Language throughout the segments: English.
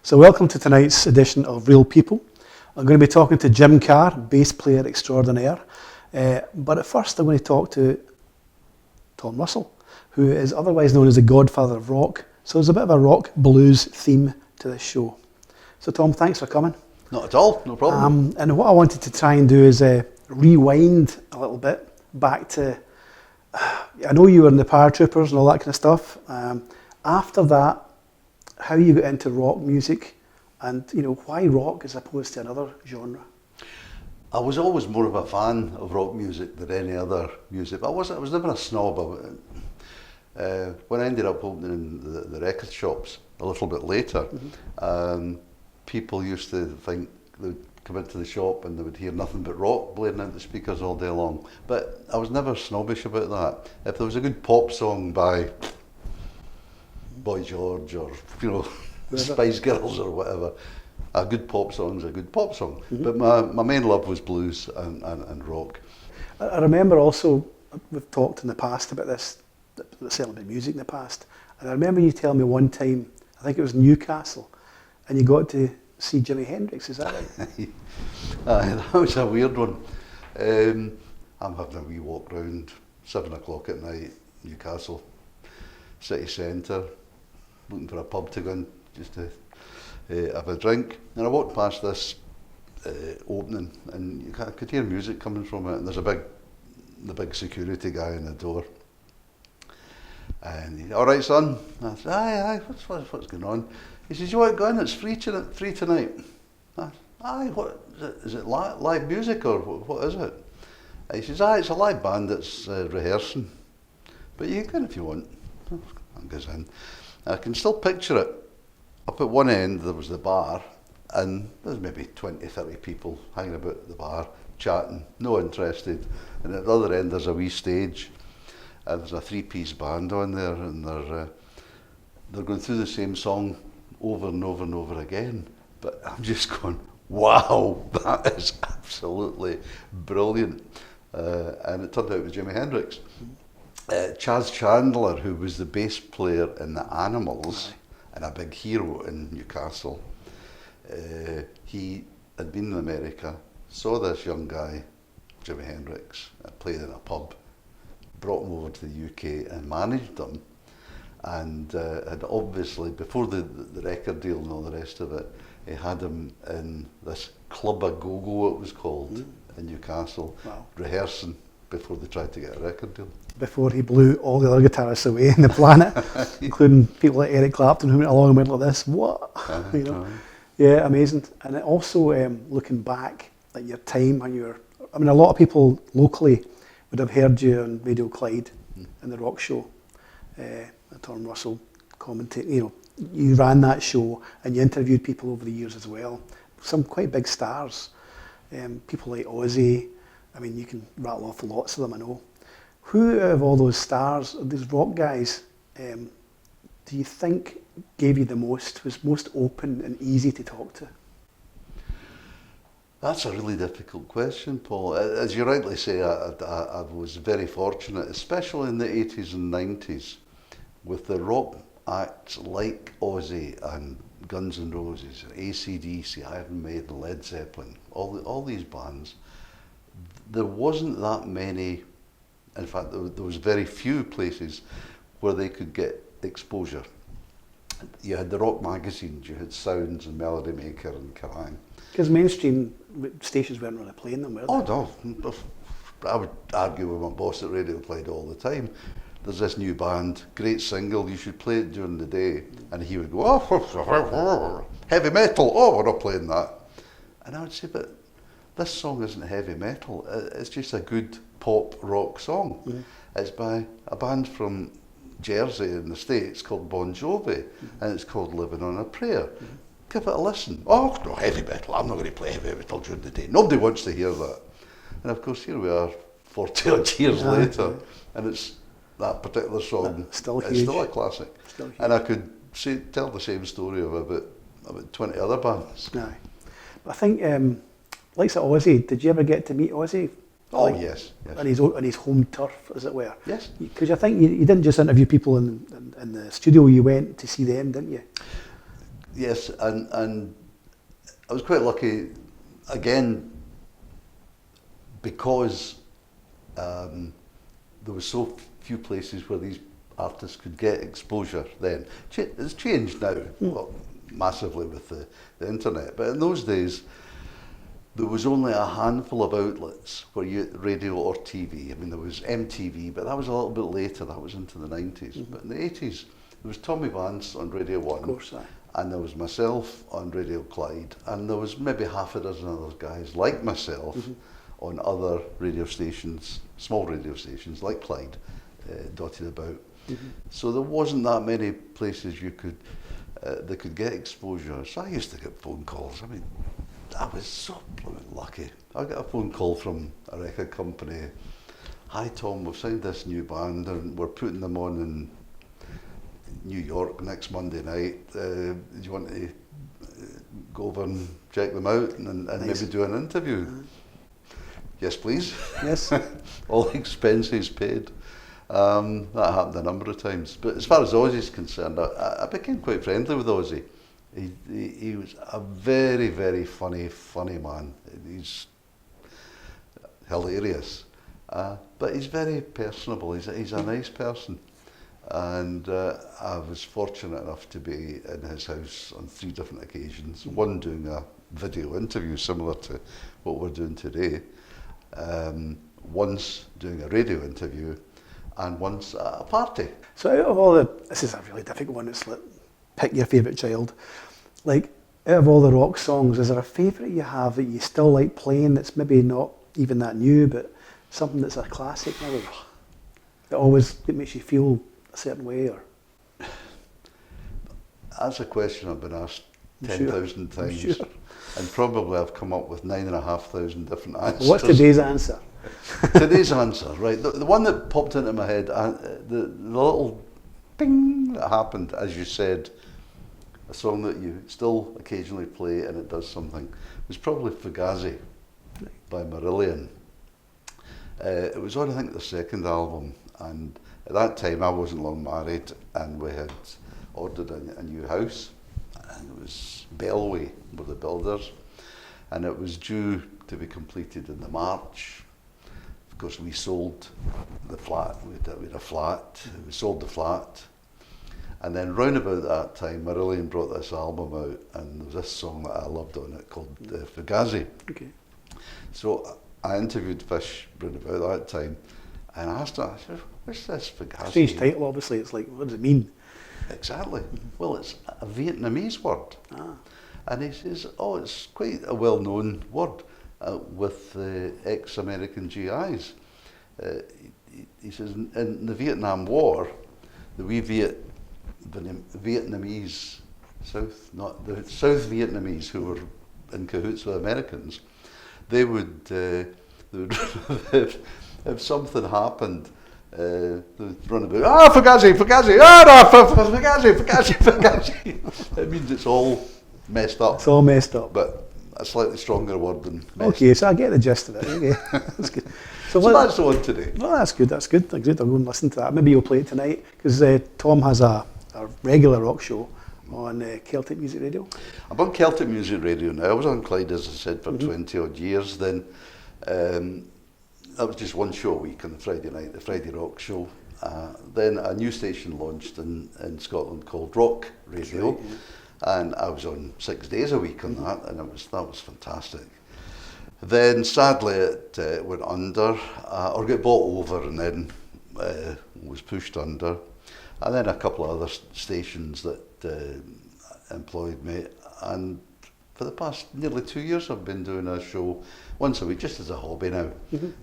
So welcome to tonight's edition of Real People. I'm going to be talking to Jim Carr, bass player extraordinaire. But at first I'm going to talk to Tom Russell, who is otherwise known as the Godfather of Rock. So there's a bit of a rock blues theme to this show. So Tom, thanks for coming. Not at all, no problem. And what I wanted to try and do is rewind a little bit back to, I know you were in the paratroopers and all that kind of stuff. After that, how you got into rock music and, why rock as opposed to another genre? I was always more of a fan of rock music than any other music. I was never a snob of it. When I ended up opening the record shops a little bit later, people used to think they would come into the shop and they would hear nothing but rock blaring out the speakers all day long. But I was never snobbish about that. If there was a good pop song by Boy George or, Spice Girls or whatever, a good pop song's a good pop song. But my main love was blues and rock. I remember also, we've talked in the past about this, certainly about music in the past, and I remember you telling me one time, I think it was Newcastle, and you got to see Jimi Hendrix, is that right? That was a weird one. I'm having a wee walk round, 7 o'clock at night, Newcastle city centre, looking for a pub to go in just to have a drink. And I walked past this opening and I could hear music coming from it, and there's the big security guy in the door. And he, all right, son? I said, aye, what's going on? He says, you want to go in? It's free tonight. I said, aye, what is it live music or what is it? And he says, aye, it's a live band that's rehearsing, but you can if you want. I goes in. I can still picture it. Up at one end there was the bar, and there's maybe 20, 30 people hanging about the bar, chatting, no interested. And at the other end there's a wee stage, and there's a 3-piece band on there, and they're going through the same song over and over and over again. But I'm just going, wow, that is absolutely brilliant. And it turned out it was Jimi Hendrix. Chaz Chandler, who was the bass player in the Animals and a big hero in Newcastle, he had been in America, saw this young guy, Jimi Hendrix, played in a pub, brought him over to the UK and managed him, and had obviously, before the record deal and all the rest of it, he had him in this Club a Go-Go, it was called, in Newcastle, rehearsing before they tried to get a record deal. Before he blew all the other guitarists away in the planet, including people like Eric Clapton who went along and went like this, what? Yeah, amazing. And also looking back at your time when you were, a lot of people locally would have heard you on Radio Clyde in the rock show. Tom Russell commentating, you ran that show and you interviewed people over the years as well. Some quite big stars, people like Ozzy. You can rattle off lots of them, I know. Who out of all those stars, these rock guys, do you think gave you the most, was most open and easy to talk to? That's a really difficult question, Paul. As you rightly say, I was very fortunate, especially in the 80s and 90s, with the rock acts like Ozzy and Guns N' Roses, AC/DC, Iron Maiden, Led Zeppelin, all these bands. There wasn't that many. In fact, there was very few places where they could get exposure. You had the rock magazines, you had Sounds and Melody Maker and Kerrang. Because mainstream stations weren't really playing them, were they? Oh no, I would argue with my boss at Radio Clyde all the time. There's this new band, great single, you should play it during the day. And he would go, oh, heavy metal, oh, we're not playing that. And I would say, but this song isn't heavy metal, it's just a good pop rock song. It's by a band from Jersey in the States called Bon Jovi, and it's called Living on a Prayer. Give it a listen. Oh, no, heavy metal, I'm not going to play heavy metal during the day. Nobody wants to hear that. And of course, here we are, 40 odd years later, and it's that particular song, it's still a classic. And I could tell the same story of about 20 other bands. But I think, like Ozzy, did you ever get to meet Ozzy? Oh, yes. On his home turf, as it were. Yes. Because I think you didn't just interview people in the studio, you went to see them, didn't you? Yes, and I was quite lucky, again, because there were so few places where these artists could get exposure then. It's changed now, well, massively with the internet, but in those days, there was only a handful of outlets where radio or TV. I mean, there was MTV, but that was a little bit later. That was into the 90s. But in the 80s, there was Tommy Vance on Radio 1. Of course, aye. And there was myself on Radio Clyde. And there was maybe half a dozen other guys like myself on other radio stations, small radio stations like Clyde, dotted about. So there wasn't that many places you could they could get exposure. So I used to get phone calls. I mean, I was so lucky. I got a phone call from a record company. Hi Tom, we've signed this new band and we're putting them on in New York next Monday night. Do you want to go over and check them out and Nice. maybe do an interview? Yes, please. Yes. All expenses paid. That happened a number of times. But as far as Ozzy's concerned, I became quite friendly with Ozzy. He was a very, very funny man. He's hilarious. But he's very personable. He's a nice person. And I was fortunate enough to be in his house on 3 different occasions. One doing a video interview similar to what we're doing today. Once doing a radio interview, and once at a party. So out of all this is a really difficult one. It's like, pick your favourite child. Like, out of all the rock songs, is there a favourite you have that you still like playing that's maybe not even that new, but something that's a classic now? It makes you feel a certain way, or? That's a question I've been asked I'm 10,000 sure. times. I'm sure. And probably I've come up with 9,500 different answers. What's today's answer? Today's answer, right? The one that popped into my head, the little ping that happened, as you said, a song that you still occasionally play and it does something, was probably Fugazi by Marillion. It was on, I think, the second album, and at that time I wasn't long married, and we had ordered a new house, and it was Bellway were the builders, and it was due to be completed in the March. Of course, we sold the flat. We had a flat. We sold the flat, and then round about that time, Marillion brought this album out, and there was this song that I loved on it called Fugazi. Okay. So I interviewed Fish round about that time, and I asked her, I said, "What's this Fugazi?" Strange title, obviously. It's like, what does it mean? Exactly. Well, it's a Vietnamese word. Ah. And he says, oh, it's quite a well-known word with ex-American GIs. He says, in the Vietnam War, the Vietnamese, South Vietnamese who were in cahoots with Americans, they would if something happened, they'd run about, Fugazi, Fugazi, Fugazi, Fugazi, Fugazi. It means it's all messed up. It's all messed up. But a slightly stronger word than messed. Okay, so I get the gist of it. Okay, that's good. So that's the one today. Well, that's good. That's good. I'll go and listen to that. Maybe you'll play it tonight, because Tom has a regular rock show on Celtic Music Radio. I'm on Celtic Music Radio now. I was on Clyde, as I said, for 20 odd years. Then that was just one show a week on the Friday night, the Friday Rock Show. Then a new station launched in Scotland called Rock Radio. Right, yeah. And I was on 6 days a week on that, and that was fantastic. Then sadly it went under, or got bought over, and then was pushed under. And then a couple of other stations that employed me, and for the past nearly 2 years I've been doing a show once a week, just as a hobby now.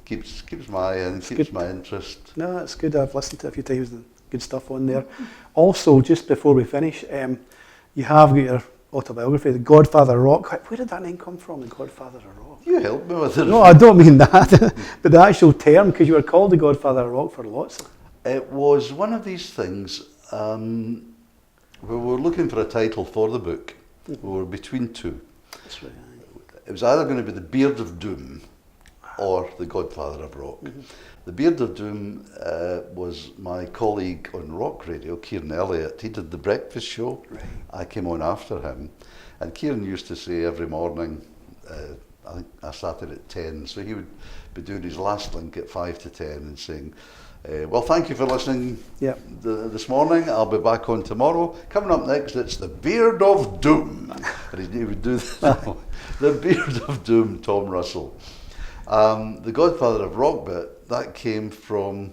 Keeps my eye in, keeps good. my interest. No, it's good. I've listened to it a few times. Good stuff on there. Also, just before we finish, you have got your autobiography, The Godfather of Rock. Where did that name come from, The Godfather of Rock? You help me with it. No, I don't mean that, but the actual term, because you were called The Godfather of Rock for lots of... It was one of these things, we were looking for a title for the book. We were between two. That's right. It was either going to be The Beard of Doom or The Godfather of Rock. The Beard of Doom was my colleague on rock radio, Kieran Elliott. He did the breakfast show. Right. I came on after him. And Kieran used to say every morning, I think I started at 10, so he would be doing his last link at 5 to 10 and saying, well, thank you for listening this morning. I'll be back on tomorrow. Coming up next, it's The Beard of Doom. And he would do The Beard of Doom, Tom Russell. The Godfather of Rock bit, that came from,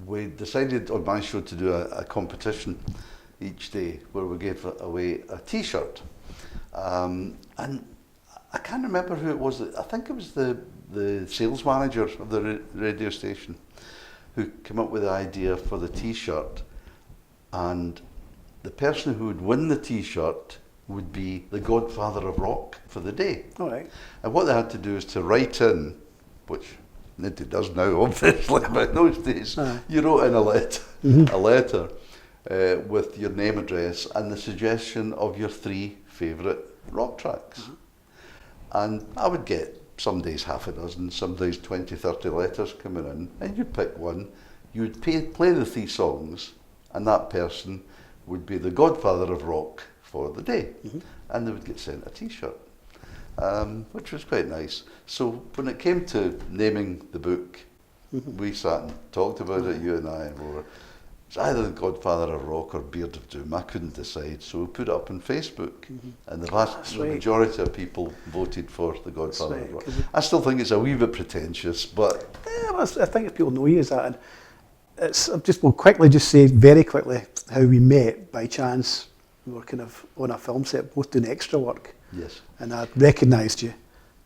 we decided on my show to do a competition each day where we gave away a T-shirt. And I can't remember who it was. I think it was the sales manager of the radio station who came up with the idea for the T-shirt, and the person who would win the T-shirt would be the Godfather of Rock for the day. All right. And what they had to do is to write in, which nobody does now, obviously, but in those days, you wrote in a letter with your name, address, and the suggestion of your 3 favourite rock tracks. And I would get some days half a dozen, some days 20, 30 letters coming in, and you'd pick one, you would play the 3 songs, and that person would be the Godfather of Rock for the day, and they would get sent a T-shirt, which was quite nice. So when it came to naming the book, we sat and talked about it, you and I, and we were, it's either the Godfather of Rock or Beard of Doom. I couldn't decide, so we put it up on Facebook, and the majority of people voted for the Godfather of Rock. I still think it's a wee bit pretentious, but I think if people know you as that, and we'll quickly just say very quickly how we met by chance. We were kind of on a film set, both doing extra work. Yes. And I recognised you,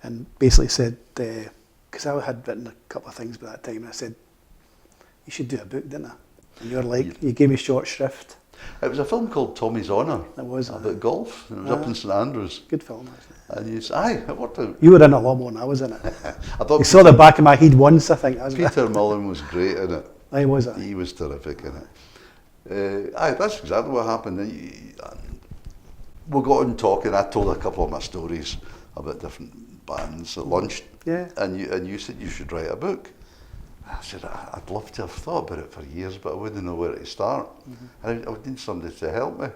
and basically said, because I had written a couple of things by that time, and I said, you should do a book, didn't I? And you're like, you gave me short shrift. It was a film called Tommy's Honour. It was. About golf. And it was up in St Andrews. Good film, actually. And you said, it worked out. You were in a lot more than I was in it. I thought you saw the back of my head once, I think. Peter Mullen was great in it. He was. He was terrific in it. That's exactly what happened. We got on talking. I told a couple of my stories about different bands at lunch. Yeah. And you said you should write a book. I said, I'd love to have thought about it for years, but I wouldn't know where to start. And I would need somebody to help me.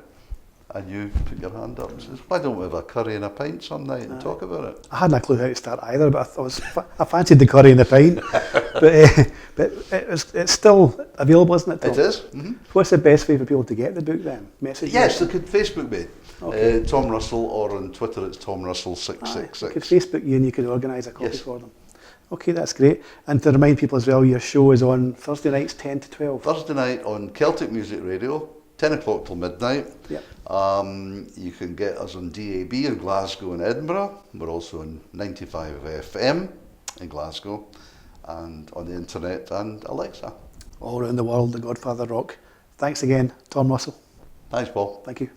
And you put your hand up and says, why don't we have a curry and a pint some night and talk about it? I hadn't a clue how to start either, but I fancied the curry and the pint. but it's still available, isn't it, Tom? It is. What's the best way for people to get the book then? Message Yes, they could Facebook me. Okay. Tom Russell, or on Twitter it's Tom Russell 666. They could Facebook you and you could organise a copy for them. Okay, that's great. And to remind people as well, your show is on Thursday nights 10 to 12. Thursday night on Celtic Music Radio, 10 o'clock till midnight. Yep. You can get us on DAB in Glasgow and Edinburgh. We're also on 95 FM in Glasgow, and on the internet and Alexa. All around the world, the Godfather of Rock. Thanks again, Tom Russell. Thanks, Paul. Thank you.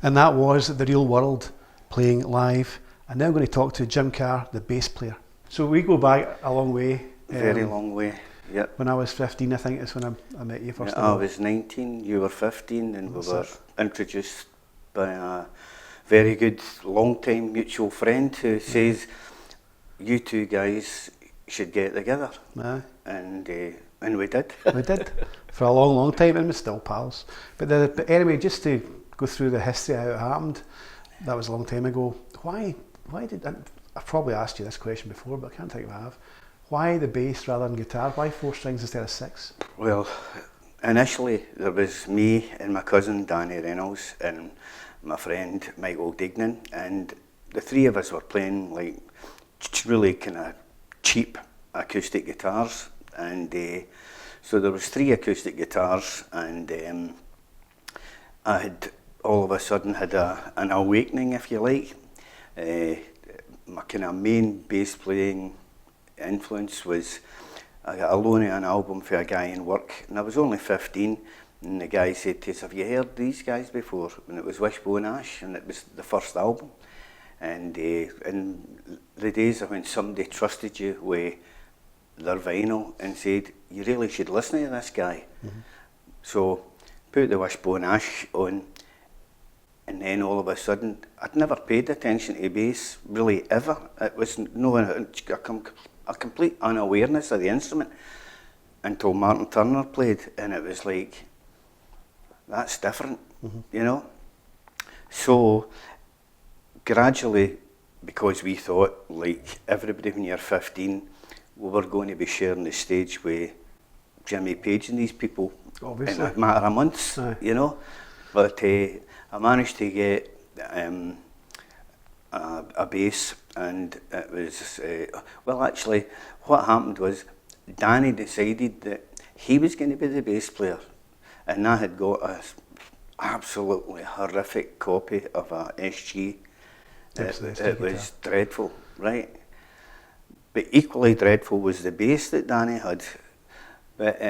And that was the real world playing live. And now I'm going to talk to Jim Carr, the bass player. So we go back a long way. Very long way, yep. When I was 15, I think is when I met you first of I all. was 19, you were 15, and we were introduced by a very good long-time mutual friend who says, you two guys should get together. Aye. And we did. We did, for a long, long time, and we're still pals. But anyway, just to go through the history of how it happened, that was a long time ago. Why did, I've probably asked you this question before, but I can't think if I have. Why the bass rather than guitar? Why 4 strings instead of 6? Well, initially there was me and my cousin Danny Reynolds and my friend Michael Dignan, and the 3 of us were playing like really kind of cheap acoustic guitars, and so there was 3 acoustic guitars, and I had all of a sudden had an awakening, if you like. My kind of main bass playing influence was I got a loan of an album for a guy in work, and I was only 15, and the guy said to us, have you heard these guys before? And it was Wishbone Ash, and it was the first album. And in the days of when somebody trusted you with their vinyl and said, you really should listen to this guy. Mm-hmm. So put the Wishbone Ash on, and then all of a sudden, I'd never paid attention to bass, really, ever. It was a complete unawareness of the instrument until Martin Turner played, and it was like, that's different, you know? So gradually, because we thought, like everybody when you're 15, we were going to be sharing the stage with Jimmy Page and these people. Obviously. In a matter of months, you know? But I managed to get a bass, and it was, well actually what happened was Danny decided that he was going to be the bass player, and I had got a absolutely horrific copy of a SG. It was dreadful, right? But equally dreadful was the bass that Danny had. But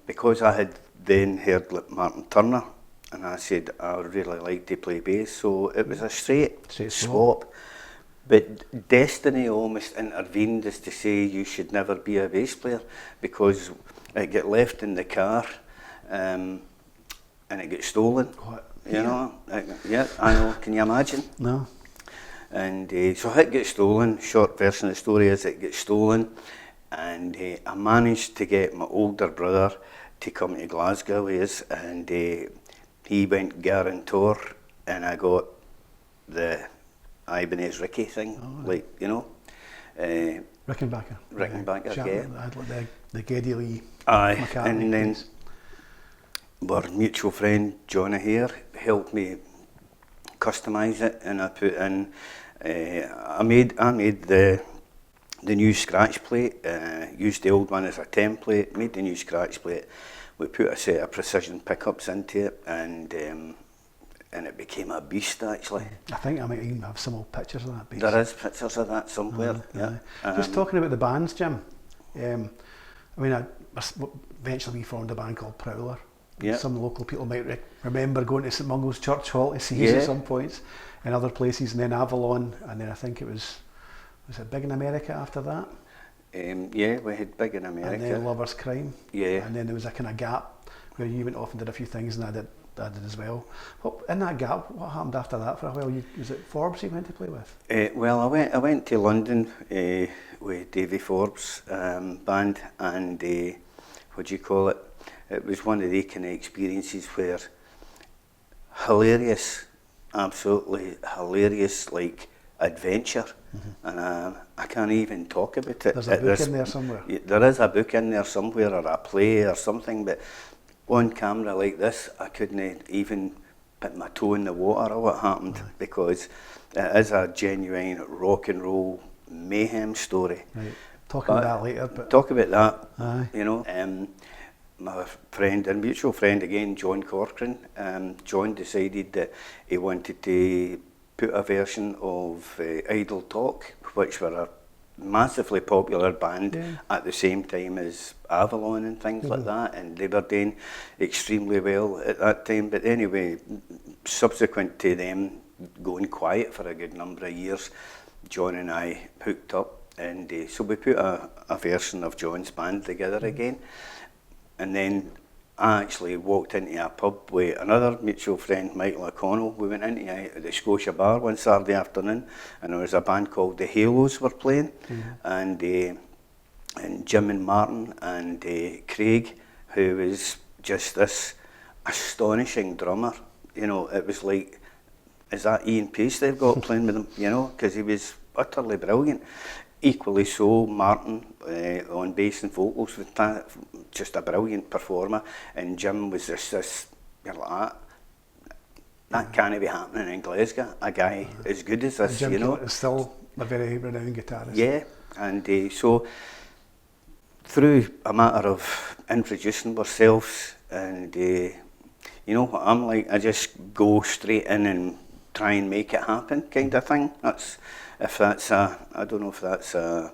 because I had then heard Martin Turner, and I said I would really like to play bass, so it was a straight swap. But destiny almost intervened as to say you should never be a bass player, because it got left in the car and it got stolen. What? You know? Yeah, I know. Can you imagine? No. And so it gets stolen. Short version of the story is it gets stolen, and I managed to get my older brother to come to Glasgow with us, and he went guarantor, and I got the Ibanez Ricky thing, like, you know. Rickenbacker. Rickenbacker, yeah. I had like the Geddy Lee. Aye, and then our mutual friend Johnny here helped me customise it, and I put in, I made the new scratch plate, used the old one as a template, made the new scratch plate. We put a set of precision pickups into it, and it became a beast actually. I think I might even have some old pictures of that beast. There is pictures of that somewhere, yeah. Just talking about the bands, Jim, I mean, I eventually we formed a band called Prowler. Yeah. Some local people might remember going to St Mungo's Church Hall to see us at some points, and other places, and then Avalon, and then I think it was it Big in America after that? Yeah, we had Big in America. And then Lover's Crime. Yeah. And then there was a kind of gap where you went off and did a few things, and I did as well. Well, in that gap, what happened after that for a while? Was it Forbes you went to play with? Well, I went to London with Davy Forbes' band, and what do you call it? It was one of the kind of experiences where hilarious, absolutely hilarious, like adventure, and I can't even talk about it. There's a book in there somewhere. There is a book in there somewhere, or a play or something, but on camera like this, I couldn't even put my toe in the water of what happened, because it is a genuine rock and roll mayhem story. Right. Talk about that later. But talk about that. Aye. You know. My friend and mutual friend again, John Corcoran, John decided that he wanted to put a version of Idle Talk, which were massively popular band Yeah. at the same time as Avalon and things like that, and they were doing extremely well at that time. But anyway, subsequent to them going quiet for a good number of years, John and I hooked up, and so we put a version of John's band together again. And then I actually walked into a pub with another mutual friend, Michael O'Connell. We went into the Scotia Bar one Saturday afternoon, and there was a band called the Halos were playing, and Jim and Martin and Craig, who was just this astonishing drummer. You know, it was like, is that Ian Pace they've got playing with them? You know, because he was utterly brilliant. Equally so, Martin on bass and vocals was just a brilliant performer, and Jim was just this, you're like, that can't be happening in Glasgow, a guy as good as this, Jim you know. Carr is still a very renowned guitarist. Yeah, and so through a matter of introducing ourselves, and you know what I'm like, I just go straight in and try and make it happen, kind of thing. I don't know if that's a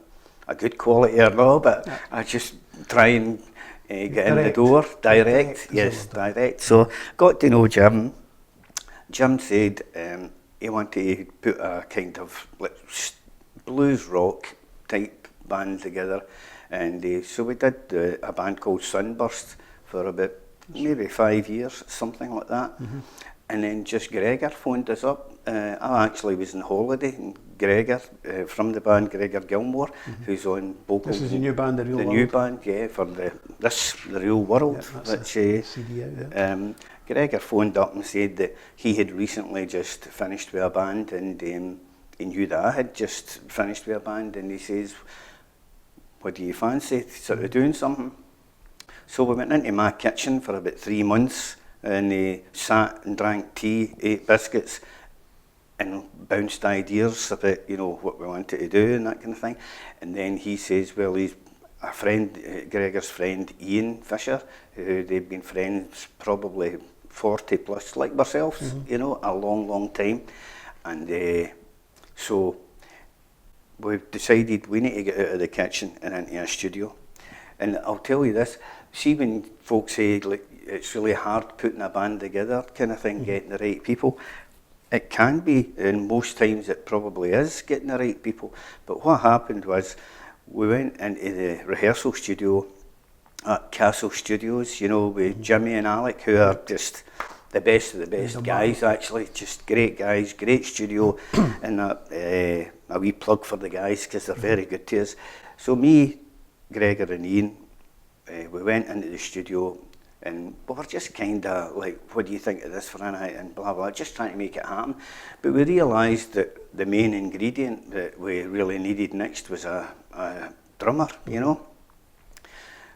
good quality or not, but I just try and get in the door, direct. Yes, direct. So got to know Jim. Jim said he wanted to put a kind of like blues rock type band together, and so we did a band called Sunburst for about maybe 5 years, something like that. And then just Gregor phoned us up. I actually was on holiday, and Gregor from the band, Gregor Gilmore, who's on vocals. This is your new band, The Real World? The new band, yeah, for the Real World. Yeah, which CD out, yeah. Gregor phoned up and said that he had recently just finished with a band, and he knew that I had just finished with a band, and he says, what do you fancy, sort of doing something? So we went into my kitchen for about 3 months, and sat and drank tea, ate biscuits, and bounced ideas about, you know, what we wanted to do and that kind of thing. And then he says, well, he's a friend, Gregor's friend Ian Fisher, who they've been friends probably 40 plus, like ourselves, you know, a long, long time. And so we've decided we need to get out of the kitchen and into a studio. And I'll tell you this, see when folks say, like, it's really hard putting a band together kind of thing, getting the right people. It can be, and most times it probably is, getting the right people. But what happened was, we went into the rehearsal studio at Castle Studios, you know, with Jimmy and Alec, who are just the best of the best guys, actually. Just great guys, great studio, and a wee plug for the guys, because they're very good to us. So me, Gregor and Ian, we went into the studio, and we were just kind of like, what do you think of this for a night, and blah, blah, just trying to make it happen. But we realised that the main ingredient that we really needed next was a drummer, you know.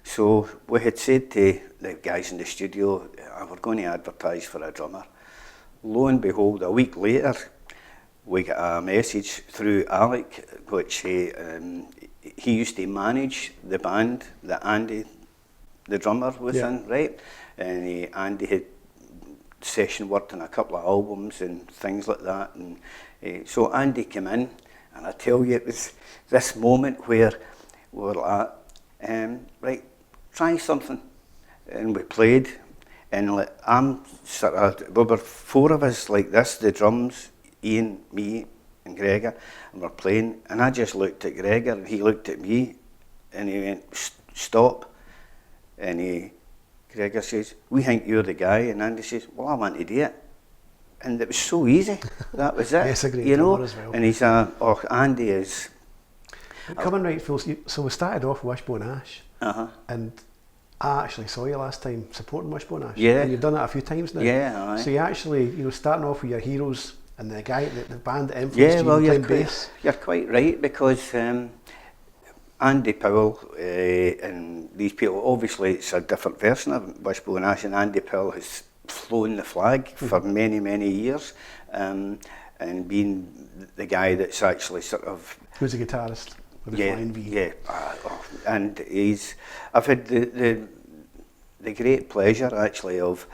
So we had said to the guys in the studio, we're going to advertise for a drummer. Lo and behold, a week later, we got a message through Alec, which he used to manage the band that Andy, the drummer, was in, right? And Andy had session worked on a couple of albums and things like that. And so Andy came in, and I tell you, it was this moment where we were like, right, try something. And we played, and like, we were 4 of us like this, the drums, Ian, me, and Gregor, and we're playing. And I just looked at Gregor, and he looked at me, and he went, stop. And Gregor says, we think you're the guy. And Andy says, well, I want to do it. And it was so easy. That was it. Yes, a great you know. as well. And he's Andy is. Coming right full, so we started off with Wishbone Ash, and I actually saw you last time supporting Wishbone Ash. Yeah. And you've done it a few times now. Yeah, aye. So you actually, you know, starting off with your heroes and the guy, the band that influenced you playing bass. You're quite right, because Andy Powell and these people, obviously it's a different version of Wishbone Ash, and Andy Powell has flown the flag for many, many years, and being the guy that's actually sort of... Who's a guitarist with a flying V. Yeah, and I've had the great pleasure actually of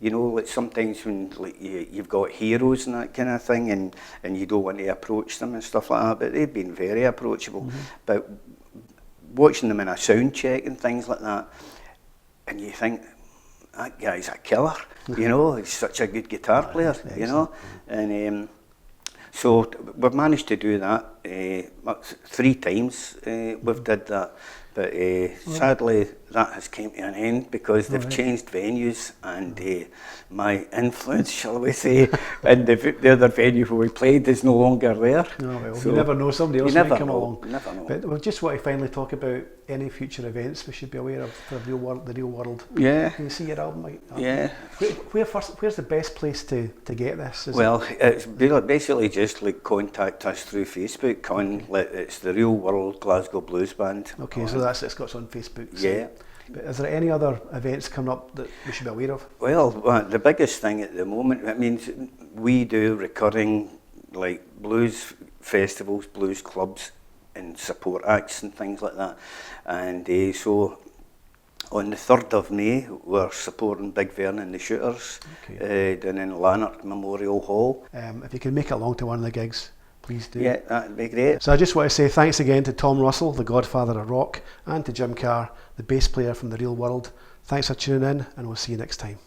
You know, like sometimes when like you've got heroes and that kind of thing, and you don't want to approach them and stuff like that, but they've been very approachable. But watching them in a sound check and things like that, and you think, that guy's a killer, you know, he's such a good guitar player, you know. And so we've managed to do that 3 times, we've did that. But sadly, that has came to an end because they've changed venues, and my influence, shall we say, in the other venue where we played is no longer there. Oh, well, So you never know, somebody else might come along. Never know. But we just want to finally talk about any future events we should be aware of for the real world. Yeah. Can you see your album? Like, Yeah. Where's the best place to get this? Well, it's basically just like contact us through Facebook. It's the Real World Glasgow Blues Band. Okay, so it's got on Facebook. So. Yeah. But is there any other events coming up that we should be aware of? Well, the biggest thing at the moment, I mean, we do recurring like blues festivals, blues clubs, and support acts and things like that. And so on the 3rd of May, we're supporting Big Vern and the Shooters down in Lanark Memorial Hall. If you can make it along to one of the gigs, please do. Yeah, that'd be great. So I just want to say thanks again to Tom Russell, the Godfather of Rock, and to Jim Carr, the bass player from The Real World. Thanks for tuning in, and we'll see you next time.